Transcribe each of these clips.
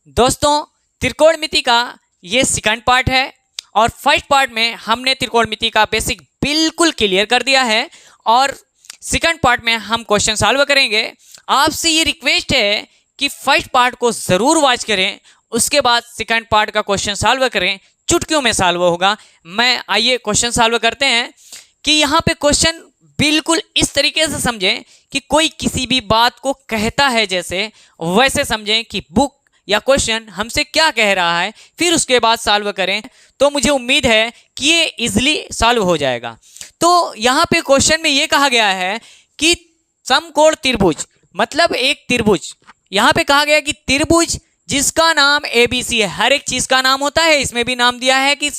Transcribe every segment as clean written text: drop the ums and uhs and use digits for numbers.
दोस्तों, त्रिकोणमिति का ये सेकंड पार्ट है और फर्स्ट पार्ट में हमने त्रिकोणमिति का बेसिक बिल्कुल क्लियर कर दिया है और सेकंड पार्ट में हम क्वेश्चन सॉल्व करेंगे। आपसे ये रिक्वेस्ट है कि फर्स्ट पार्ट को ज़रूर वॉच करें, उसके बाद सेकंड पार्ट का क्वेश्चन सॉल्व करें। चुटकियों में सॉल्व होगा। मैं आइए क्वेश्चन सॉल्व करते हैं कि यहाँ पे क्वेश्चन बिल्कुल इस तरीके से समझें कि कोई किसी भी बात को कहता है जैसे वैसे समझें कि बुक या क्वेश्चन हमसे क्या कह रहा है, फिर उसके बाद सॉल्व करें तो मुझे उम्मीद है कि ये इजीली सॉल्व हो जाएगा। तो यहाँ पे क्वेश्चन में ये कहा गया है कि समकोण त्रिभुज, मतलब एक त्रिभुज, यहाँ पे कहा गया कि त्रिभुज जिसका नाम ABC है। हर एक चीज का नाम होता है, इसमें भी नाम दिया है कि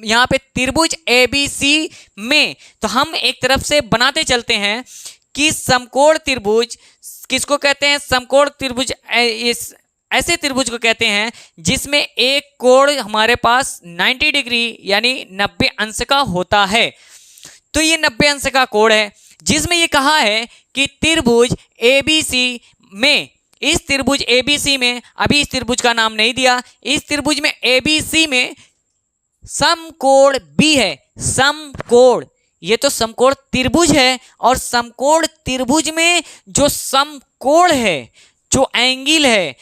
यहाँ पे त्रिभुज ABC में, तो हम एक तरफ से बनाते चलते हैं कि समकोण त्रिभुज किसको कहते हैं? समकोण त्रिभुज इस ऐसे त्रिभुज को कहते हैं जिसमें एक कोण हमारे पास 90 डिग्री यानी 90 अंश का होता है। तो ये 90 अंश का कोण है जिसमें ये कहा है कि त्रिभुज ABC में, इस त्रिभुज ABC में, अभी इस त्रिभुज का नाम नहीं दिया, इस त्रिभुज में ABC में समकोण B है। समकोण, ये तो समकोण त्रिभुज है और समकोण त्रिभुज में जो समकोण है, जो एंगल है,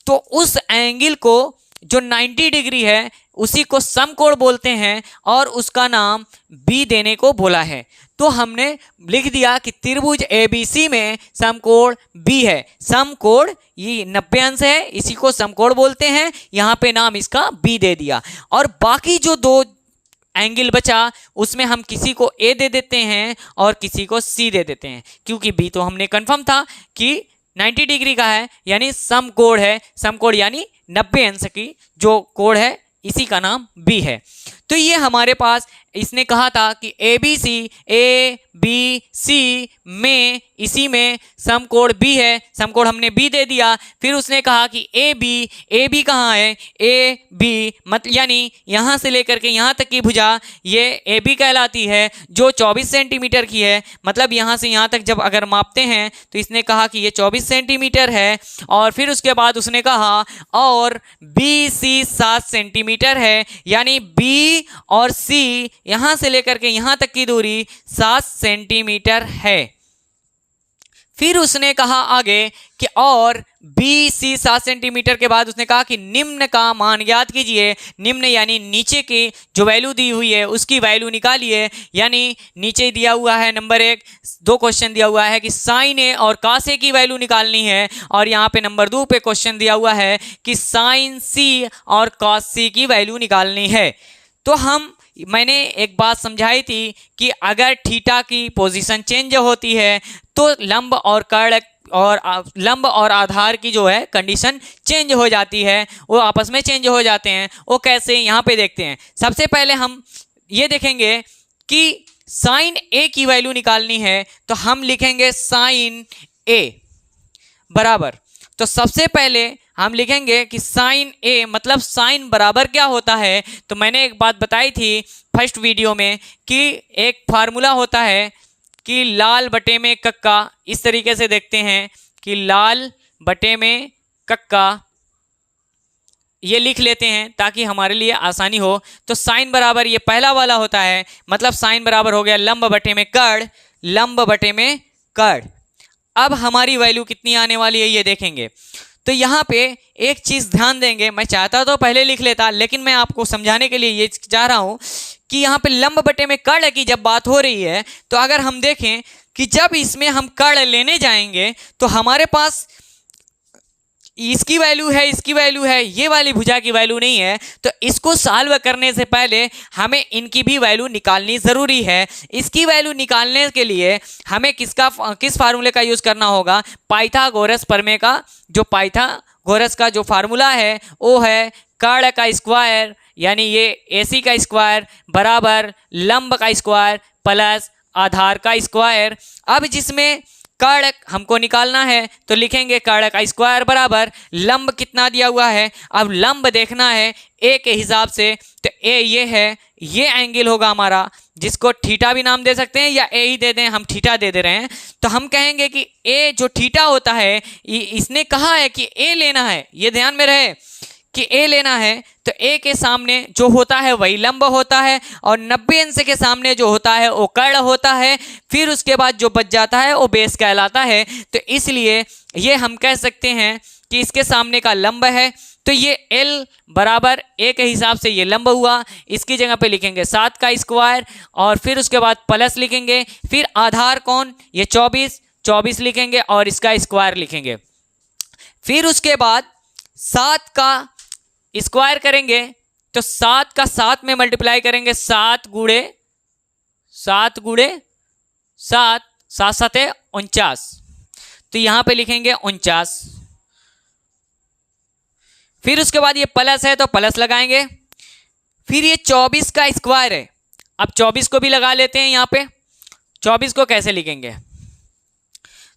तो उस एंगल को जो 90 डिग्री है उसी को समकोण बोलते हैं और उसका नाम B देने को बोला है। तो हमने लिख दिया कि त्रिभुज ABC में समकोण B है। समकोण ये 90 अंश है, इसी को समकोण बोलते हैं, यहाँ पे नाम इसका B दे दिया। और बाकी जो दो एंगल बचा उसमें हम किसी को A दे देते हैं और किसी को C दे देते हैं, क्योंकि B तो हमने कंफर्म था कि 90 डिग्री का है यानी समकोण है। समकोण यानी 90 अंश की जो कोण है इसी का नाम B है। तो ये हमारे पास इसने कहा था कि ABC में, इसी में समकोण B है, समकोण हमने B दे दिया। फिर उसने कहा कि AB कहाँ है? AB मतलब यानी यहाँ से लेकर के यहाँ तक की भुजा ये AB कहलाती है, जो 24 सेंटीमीटर की है। मतलब यहाँ से यहाँ तक जब अगर मापते हैं तो इसने कहा कि ये 24 सेंटीमीटर है। और फिर उसके बाद उसने कहा और BC 7 सेंटीमीटर है, यानी B और C यहां से लेकर के यहां तक की दूरी 7 सेंटीमीटर है। फिर उसने कहा आगे कि और BC 7 सेंटीमीटर के बाद उसने कहा कि निम्न का मान ज्ञात कीजिए। निम्न यानी नीचे की जो वैल्यू दी हुई है उसकी वैल्यू निकालिए। यानी नीचे दिया हुआ है नंबर 1, 2 क्वेश्चन दिया हुआ है कि साइन A और cos A की वैल्यू निकालनी है, और यहाँ पे नंबर 2 पे क्वेश्चन दिया हुआ है कि साइन C और cos C की वैल्यू निकालनी है। तो मैंने एक बात समझाई थी कि अगर थीटा की पोजीशन चेंज होती है तो लंब और आधार की जो है कंडीशन चेंज हो जाती है, वो आपस में चेंज हो जाते हैं। वो कैसे, यहाँ पे देखते हैं। सबसे पहले हम ये देखेंगे कि साइन A की वैल्यू निकालनी है, तो हम लिखेंगे साइन A बराबर, तो सबसे पहले हम लिखेंगे कि साइन A मतलब साइन बराबर क्या होता है। तो मैंने एक बात बताई थी फर्स्ट वीडियो में कि एक फार्मूला होता है कि लाल बटे में कक्का, इस तरीके से देखते हैं कि लाल बटे में कक्का, ये लिख लेते हैं ताकि हमारे लिए आसानी हो। तो साइन बराबर ये पहला वाला होता है, मतलब साइन बराबर हो गया लंब बटे में कर्ण, लंब बटे में कर्ण। अब हमारी वैल्यू कितनी आने वाली है ये देखेंगे। तो यहाँ पे एक चीज़ ध्यान देंगे, मैं चाहता तो पहले लिख लेता, लेकिन मैं आपको समझाने के लिए ये चाह रहा हूँ कि यहाँ पे लंब बटे में कर्ण की जब बात हो रही है तो अगर हम देखें कि जब इसमें हम कर्ण लेने जाएंगे तो हमारे पास इसकी वैल्यू है, इसकी वैल्यू है, ये वाली भुजा की वैल्यू नहीं है। तो इसको सॉल्व करने से पहले हमें इनकी भी वैल्यू निकालनी ज़रूरी है। इसकी वैल्यू निकालने के लिए हमें किस फार्मूले का यूज़ करना होगा? पाइथागोरस प्रमेय का। जो पाइथागोरस का जो फार्मूला है वो है कर्ण का स्क्वायर, यानी ये AC का स्क्वायर बराबर लंब का स्क्वायर प्लस आधार का स्क्वायर। अब जिसमें कर्ण हमको निकालना है तो लिखेंगे कर्ण का स्क्वायर बराबर लंब कितना दिया हुआ है। अब लंब देखना है ए के हिसाब से, तो ए ये है, ये एंगल होगा हमारा, जिसको थीटा भी नाम दे सकते हैं या ए ही दे दें, हम थीटा दे रहे हैं। तो हम कहेंगे कि ए जो थीटा होता है, इसने कहा है कि ए लेना है, ये ध्यान में रहे कि ए लेना है, तो ए के सामने जो होता है वही लंब होता है और 90 अंश के सामने जो होता है वो कर्ण होता है। फिर उसके बाद जो बच जाता है वो बेस कहलाता है। तो इसलिए ये हम कह सकते हैं कि इसके सामने का लंब है। तो ये L बराबर ए के हिसाब से ये लंब हुआ। इसकी जगह पे लिखेंगे 7 का स्क्वायर और फिर उसके बाद प्लस लिखेंगे। फिर आधार कौन, ये 24 लिखेंगे और इसका स्क्वायर लिखेंगे। फिर उसके बाद 7 का स्क्वायर करेंगे तो 7 का 7 में मल्टीप्लाई करेंगे, 7 गुणे 7 7 49। तो यहां पे लिखेंगे 49। फिर उसके बाद ये प्लस है तो प्लस लगाएंगे। फिर ये 24 का स्क्वायर है, अब 24 को भी लगा लेते हैं। यहां पे 24 को कैसे लिखेंगे,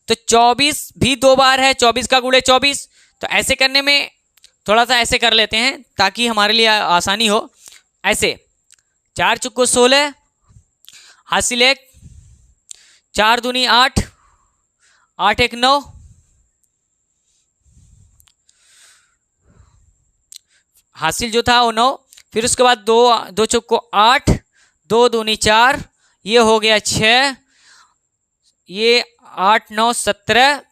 तो 24 भी 2 बार है, 24 का गुणे 24। तो ऐसे करने में थोड़ा सा ऐसे कर लेते हैं ताकि हमारे लिए आसानी हो। ऐसे 4 चुक्को 16 हासिल 1, 4 दूनी 8, 8 1 9, हासिल जो था वो 9। फिर उसके बाद 2 चुक्को 8, 2 दूनी 4, ये हो गया 6, ये 8 9 17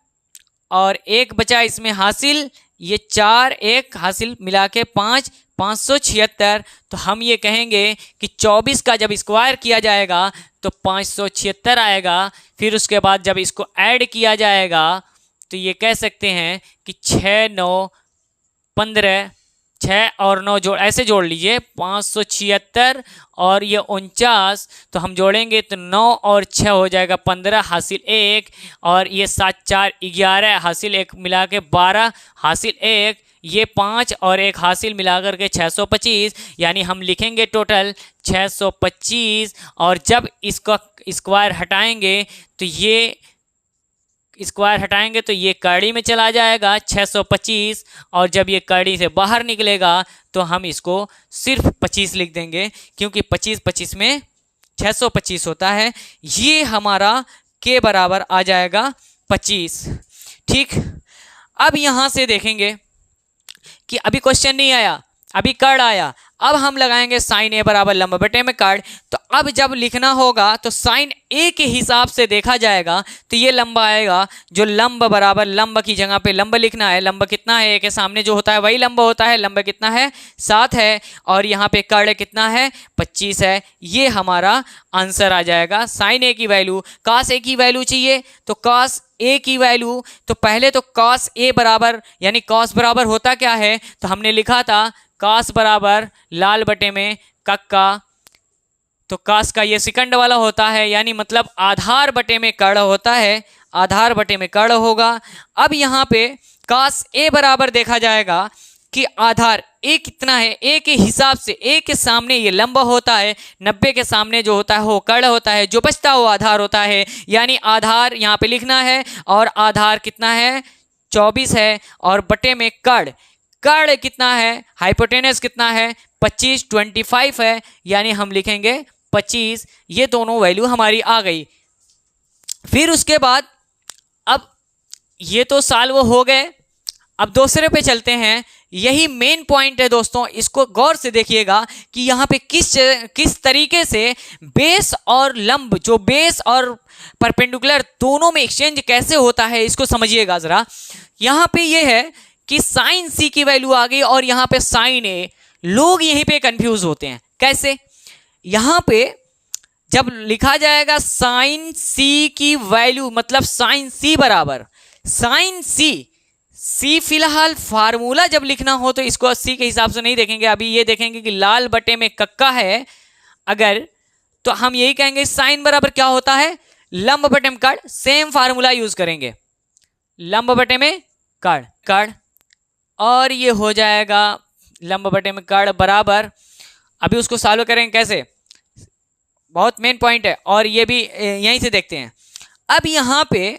और 1 बचा इसमें हासिल, ये 4 1 हासिल मिला के 5, 576। तो हम ये कहेंगे कि 24 का जब स्क्वायर किया जाएगा तो 576 आएगा। फिर उसके बाद जब इसको ऐड किया जाएगा तो ये कह सकते हैं कि 6 9 15, 6 और 9 जोड़ ऐसे जोड़ लीजिए, 576 और ये 49। तो हम जोड़ेंगे तो 9 और 6 हो जाएगा 15 हासिल 1 और ये 7 4 11 हासिल 1 मिला के 12 हासिल 1, ये 5 और 1 हासिल मिलाकर के 625। यानी हम लिखेंगे टोटल 625। और जब इसका स्क्वायर हटाएंगे तो ये स्क्वायर हटाएंगे तो ये कड़ी में चला जाएगा 625 और जब ये कड़ी से बाहर निकलेगा तो हम इसको सिर्फ 25 लिख देंगे, क्योंकि 25 25 में 625 होता है। ये हमारा के बराबर आ जाएगा 25। ठीक, अब यहाँ से देखेंगे कि अभी क्वेश्चन नहीं आया, अभी कर्ण आया। अब हम लगाएंगे साइन ए बराबर लंब बटे में कर्ण। तो अब जब लिखना होगा तो साइन ए के हिसाब से देखा जाएगा तो ये लंब आएगा, जो लंब बराबर लंब की जगह पे लंब लिखना है। लंब कितना है, ए के सामने जो होता है वही लंब होता है। लंब कितना है, 7 है और यहाँ पे कर्ण कितना है, 25 है। ये हमारा आंसर आ जाएगा। साइन ए की वैल्यू, कास ए की वैल्यू चाहिए तो कास ए की वैल्यू, तो पहले तो कास ए बराबर यानी कास बराबर होता क्या है, तो हमने लिखा था कास बराबर लाल बटे में कक्का। तो कास का ये सेकंड वाला होता है, यानी मतलब आधार बटे में कर्ण होता है, आधार बटे में कर्ण होगा। अब यहाँ पे कास ए बराबर देखा जाएगा कि आधार ए कितना है, ए के हिसाब से ए के सामने ये लंब होता है, 90 के सामने जो होता है वो कर्ण होता है, जो बचता है वो आधार होता है। यानी आधार यहाँ पे लिखना है और आधार कितना है, 24 है और बटे में कर्ण, कर्ण कितना है, हाइपोटेनस कितना है, 25 25 है। यानी हम लिखेंगे 25। ये दोनों वैल्यू हमारी आ गई। फिर उसके बाद अब ये तो सॉल्व हो गए। अब दूसरे पे चलते हैं। यही मेन पॉइंट है दोस्तों, इसको गौर से देखिएगा कि यहाँ पे किस तरीके से बेस और लंब, जो बेस और परपेंडिकुलर दोनों में एक्सचेंज कैसे होता है, इसको समझिएगा जरा। यहाँ पे ये है कि साइन सी की वैल्यू आ गई और यहाँ पे साइन ए। लोग यहीं पे कंफ्यूज होते हैं, कैसे, यहाँ पे जब लिखा जाएगा साइन सी की वैल्यू, मतलब साइन सी बराबर साइन सी फिलहाल फार्मूला जब लिखना हो तो इसको 80 के हिसाब से नहीं देखेंगे। अभी ये देखेंगे कि लाल बटे में कक्का है अगर, तो हम यही कहेंगे साइन बराबर क्या होता है, लंब बटे में कर्ण। सेम फार्मूला यूज करेंगे, लंब बटे में कर्ण और ये हो जाएगा लंब बटे में कर्ण बराबर। अभी उसको सॉल्व करेंगे कैसे, बहुत मेन पॉइंट है और ये भी यहीं से देखते हैं। अब यहाँ पे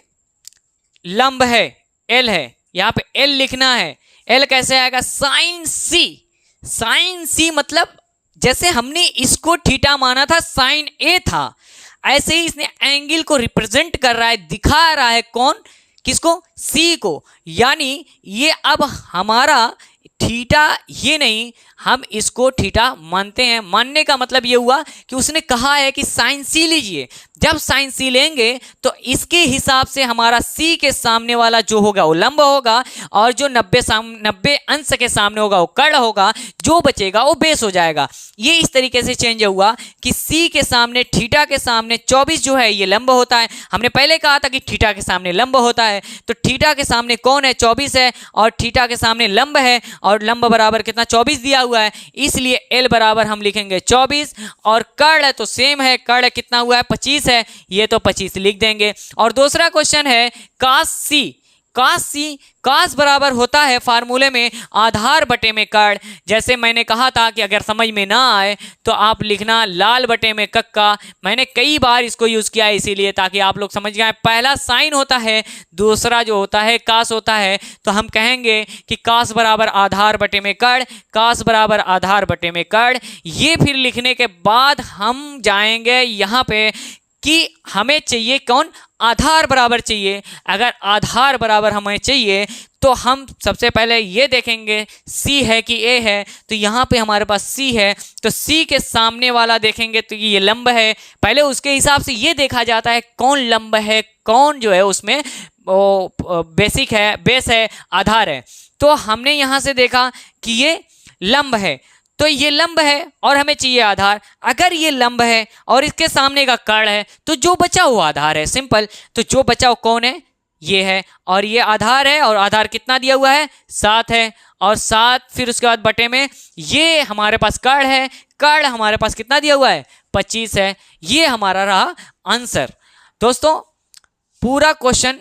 लंब है, एल है, यहाँ पे एल लिखना है। एल कैसे आएगा? साइन सी। साइन सी मतलब जैसे हमने इसको थीटा माना था, साइन ए था, ऐसे ही इसने एंगल को रिप्रेजेंट कर रहा है, दिखा रहा है। कौन? किसको? सी को। यानी ये अब हमारा थीटा ये नहीं, हम इसको थीटा मानते हैं। मानने का मतलब ये हुआ कि उसने कहा है कि साइन सी लीजिए। जब साइन सी लेंगे तो इसके हिसाब से हमारा सी के सामने वाला जो होगा वो लंब होगा, और जो 90 अंश के सामने होगा वो कर्ण होगा, जो बचेगा वो बेस हो जाएगा। ये इस तरीके से चेंज हुआ कि सी के सामने, थीटा के सामने 24 जो है ये लंब होता है। हमने पहले कहा था कि थीटा के सामने लंब होता है, तो थीटा के सामने कौन है? 24 है, और थीटा के सामने लंब है, और लंब बराबर कितना? 24 दिया हुआ है, इसलिए एल बराबर हम लिखेंगे 24। और कर्ण तो सेम है, कर्ण कितना हुआ है? 25 है, ये तो 25 लिख देंगे। और दूसरा क्वेश्चन है कास सी। कास सी, कास बराबर होता है फार्मूले में आधार बटे में कर्ण। जैसे मैंने कहा था कि अगर समझ में ना आए तो आप लिखना लाल बटे में कक्का। मैंने कई बार इसको यूज किया है इसीलिए, ताकि आप लोग समझ गए। पहला साइन होता है, दूसरा जो होता है कास होता है। तो हम कहेंगे कि कास बराबर आधार बटे में कर्ण, कास बराबर आधार बटे में कर्ण। ये फिर लिखने के बाद हम जाएंगे यहाँ पे कि हमें चाहिए कौन? आधार बराबर चाहिए। अगर आधार बराबर हमें चाहिए तो हम सबसे पहले ये देखेंगे C है कि A है। तो यहाँ पे हमारे पास C है, तो C के सामने वाला देखेंगे तो ये लंब है। पहले उसके हिसाब से ये देखा जाता है कौन लंब है, कौन जो है उसमें बेसिक है, बेस है, आधार है। तो हमने यहाँ से देखा कि ये लंब है, तो ये लंब है और हमें चाहिए आधार। अगर ये लंब है और इसके सामने का कर्ण है तो जो बचा हुआ आधार है, सिंपल। तो जो बचा हुआ कौन है? ये है, और ये आधार है, और आधार कितना दिया हुआ है? 7 है, और 7 फिर उसके बाद बटे में ये हमारे पास कर्ण है, कर्ण हमारे पास कितना दिया हुआ है? 25 है। ये हमारा रहा आंसर। दोस्तों पूरा क्वेश्चन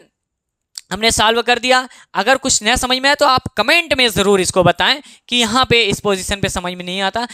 हमने सॉल्व कर दिया। अगर कुछ नया समझ में आया तो आप कमेंट में ज़रूर इसको बताएं कि यहाँ पे इस पोजीशन पे समझ में नहीं आता।